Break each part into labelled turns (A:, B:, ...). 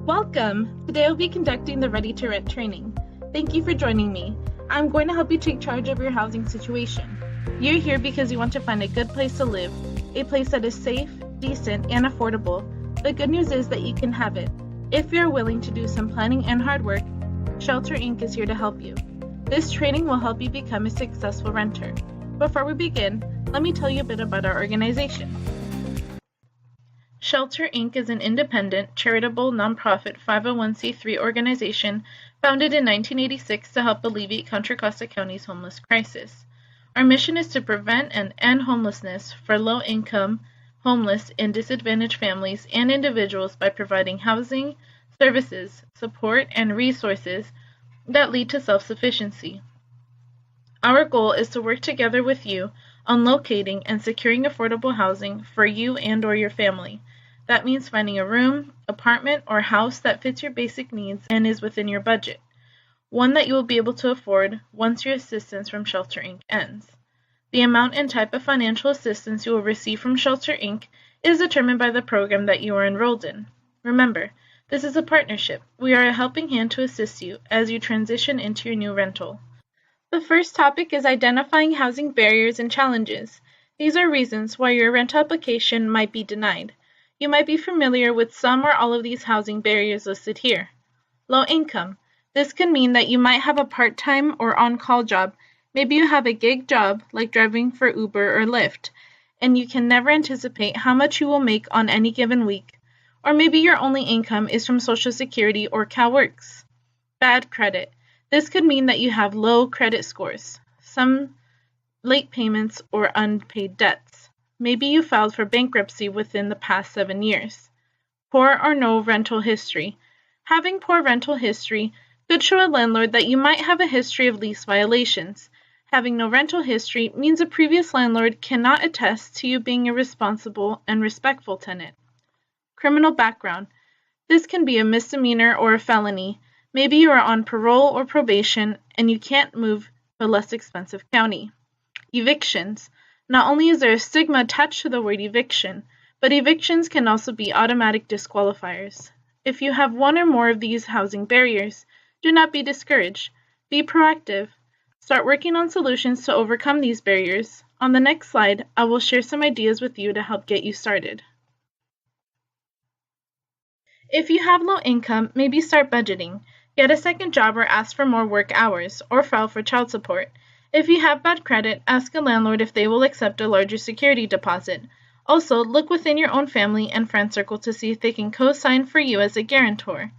A: Welcome! Today I'll be conducting the Ready to Rent training. Thank you for joining me. I'm going to help you take charge of your housing situation. You're here because you want to find a good place to live, a place that is safe, decent, and affordable. The good news is that you can have it. If you're willing to do some planning and hard work, Shelter Inc. is here to help you. This training will help you become a successful renter. Before we begin, let me tell you a bit about our organization. Shelter Inc. is an independent, charitable, nonprofit 501c3 organization founded in 1986 to help alleviate Contra Costa County's homeless crisis. Our mission is to prevent and end homelessness for low-income, homeless, and disadvantaged families and individuals by providing housing, services, support, and resources that lead to self-sufficiency. Our goal is to work together with you on locating and securing affordable housing for you and/or your family. That means finding a room, apartment, or house that fits your basic needs and is within your budget, one that you will be able to afford once your assistance from Shelter Inc. ends. The amount and type of financial assistance you will receive from Shelter Inc. is determined by the program that you are enrolled in. Remember, this is a partnership. We are a helping hand to assist you as you transition into your new rental. The first topic is identifying housing barriers and challenges. These are reasons why your rental application might be denied. You might be familiar with some or all of these housing barriers listed here. Low income. This can mean that you might have a part-time or on-call job. Maybe you have a gig job like driving for Uber or Lyft, and you can never anticipate how much you will make on any given week. Or maybe your only income is from Social Security or CalWorks. Bad credit. This could mean that you have low credit scores, some late payments, or unpaid debts. Maybe you filed for bankruptcy within the past 7 years. Poor or no rental history. Having poor rental history could show a landlord that you might have a history of lease violations. Having no rental history means a previous landlord cannot attest to you being a responsible and respectful tenant. Criminal background. This can be a misdemeanor or a felony. Maybe you are on parole or probation and you can't move to a less expensive county. Evictions. Not only is there a stigma attached to the word eviction, but evictions can also be automatic disqualifiers. If you have one or more of these housing barriers, do not be discouraged. Be proactive. Start working on solutions to overcome these barriers. On the next slide, I will share some ideas with you to help get you started. If you have low income, maybe start budgeting. Get a second job or ask for more work hours, or file for child support. If you have bad credit, ask a landlord if they will accept a larger security deposit. Also, look within your own family and friend circle to see if they can co-sign for you as a guarantor.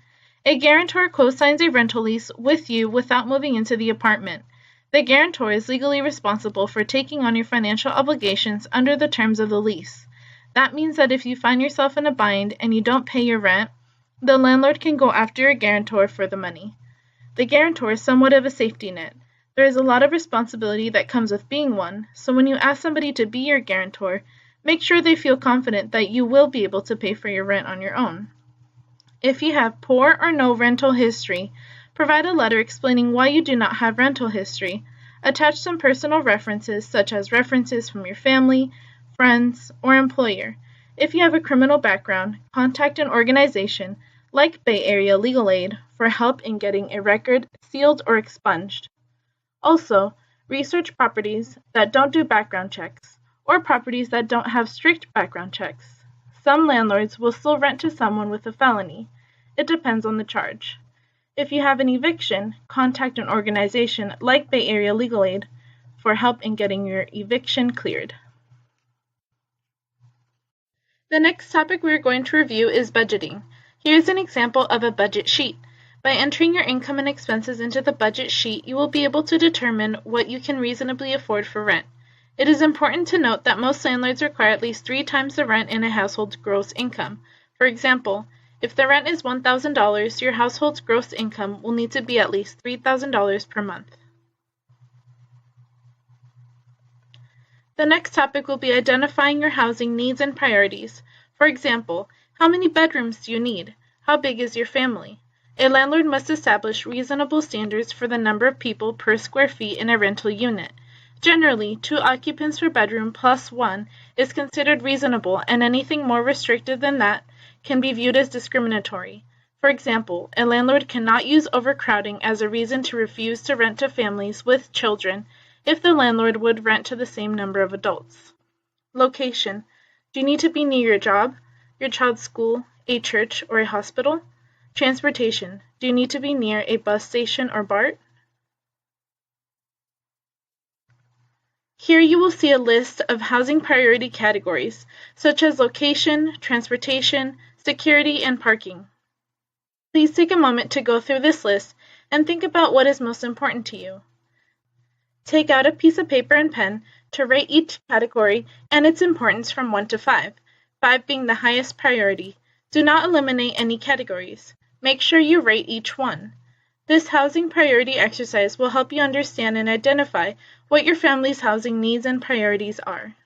A: A guarantor co-signs a rental lease with you without moving into the apartment. The guarantor is legally responsible for taking on your financial obligations under the terms of the lease. That means that if you find yourself in a bind and you don't pay your rent, the landlord can go after your guarantor for the money. The guarantor is somewhat of a safety net. There is a lot of responsibility that comes with being one, so when you ask somebody to be your guarantor, make sure they feel confident that you will be able to pay for your rent on your own. If you have poor or no rental history, provide a letter explaining why you do not have rental history. Attach some personal references, such as references from your family, friends, or employer. If you have a criminal background, contact an organization like Bay Area Legal Aid for help in getting a record sealed or expunged. Also, research properties that don't do background checks or properties that don't have strict background checks. Some landlords will still rent to someone with a felony. It depends on the charge. If you have an eviction, contact an organization like Bay Area Legal Aid for help in getting your eviction cleared. The next topic we are going to review is budgeting. Here's an example of a budget sheet. By entering your income and expenses into the budget sheet, you will be able to determine what you can reasonably afford for rent. It is important to note that most landlords require at least 3 times the rent in a household's gross income. For example, if the rent is $1,000, your household's gross income will need to be at least $3,000 per month. The next topic will be identifying your housing needs and priorities. For example, how many bedrooms do you need? How big is your family? A landlord must establish reasonable standards for the number of people per square feet in a rental unit. Generally, 2 occupants per bedroom plus 1 is considered reasonable, and anything more restrictive than that can be viewed as discriminatory. For example, a landlord cannot use overcrowding as a reason to refuse to rent to families with children if the landlord would rent to the same number of adults. Location. Do you need to be near your job, your child's school, a church, or a hospital? Transportation. Do you need to be near a bus station or BART? Here you will see a list of housing priority categories, such as location, transportation, security, and parking. Please take a moment to go through this list and think about what is most important to you. Take out a piece of paper and pen to rate each category and its importance from 1 to 5, 5 being the highest priority. Do not eliminate any categories. Make sure you rate each one. This housing priority exercise will help you understand and identify what your family's housing needs and priorities are.